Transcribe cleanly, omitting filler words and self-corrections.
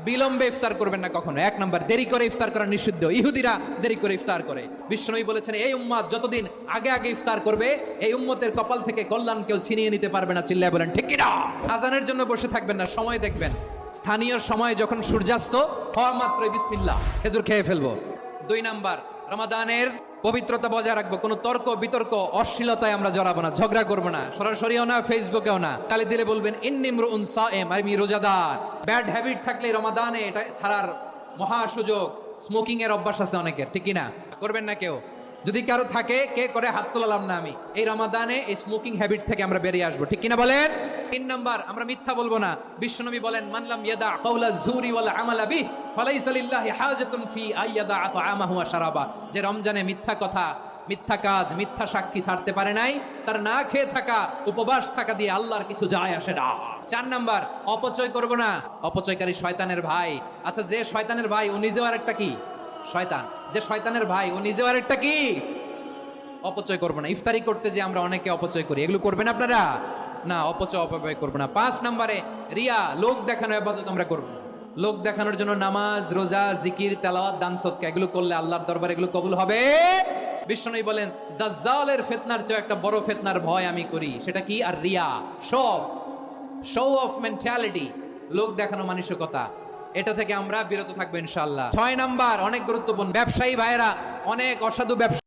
বিলম্বে ইফতার করবেন না কখনো। এক নাম্বার, দেরি করে ইফতার করা নিষিদ্ধ। ইহুদিরা দেরি করে ইফতার করে। বিশ্বনবী বলেছেন, এই উম্মত যতদিন আগে আগে ইফতার করবে, এই উম্মতের কপাল থেকে কল্যাণ কেউ ছিনিয়ে নিতে পারবে না। চিল্লায় বলেন ঠিক কিনা? আজানের জন্য বসে থাকবেন না, সময় দেখবেন। স্থানীয় সময় যখন সূর্যাস্ত হওয়া মাত্রই বিসমিল্লাহ, খেজুর খেয়ে ফেলবো। 2 নাম্বার, রমাদানের পবিত্রতা বজায় রাখবো। কোনো তর্ক বিতর্ক অশ্লীলতায় আমরা জড়াবো না, ঝগড়া করবো না, সরাসরিও না, ফেসবুকেও না। কালে দিলে বলবেন ইন্নী ইমরুউন সায়েম, আমি রোজাদার। ব্যাড হ্যাবিট থাকলে রমাদানে এটা ছাড়ার মহা সুযোগ। স্মোকিং এর অভ্যাস আছে অনেকের, ঠিক কি না? করবেন না কেউ। যদি কারো থাকে, কে করে হাত তোলালাম না আমি। এই রমাদানে এই স্মোকিং হ্যাবিট থেকে আমরা বেরিয়ে আসবো, ঠিক কিনা বলেন? 3 নাম্বার, আমরা মিথ্যা বলবো না। বিশ্বনবী বলেন, মানলাম ইয়াদা কাওলা যুরি ওয়াল আমালা বিহি ফালাইসা লিল্লাহি হাজাতুন ফি আইয়াদা তাআমাহু ওয়া শারাবা। যে রমজানে মিথ্যা কথা, মিথ্যা কাজ, মিথ্যা সাক্ষী ছাড়তে পারে নাই, তার না খেয়ে থাকা, উপবাস থাকা দিয়ে আল্লাহর কিছু যায় আসে না। 4 নাম্বার, অপচয় করব না। অপচয়কারী শয়তানের ভাই। আচ্ছা, যে শয়তানের ভাই ও নিজেও আরেকটা কি? শয়তান। যে শয়তানের ভাই ও নিজেও আরেকটা কি? অপচয় করব না। ইফতারি করতে যে আমরা অনেকে অপচয় করি, এগুলো করবেন আপনারা না। অপচয় অপব্যয় করব না। 5 নম্বরে, রিয়া, লোক দেখানো ইবাদত আমরা করব না। লোক দেখানোর জন্য নামাজ, রোজা, জিকির, তেলাওয়াত, দান সদকা এগুলো করলে আল্লাহর দরবারে এগুলো কবুল হবে। বিশ্বনবী বলেন, দাজ্জালের ফিতনার চেয়ে একটা বড় ফিতনার ভয় আমি করি। সেটা কি? আর রিয়া, শো অফ মেন্টালিটি, লোক দেখানো মানসিকতা। এটা থেকে আমরা বিরত থাকবো ইনশাআল্লাহ। 6 নাম্বার, অনেক গুরুত্বপূর্ণ। ব্যবসায়ী ভাইয়েরা অনেক অসাধু ব্যবসা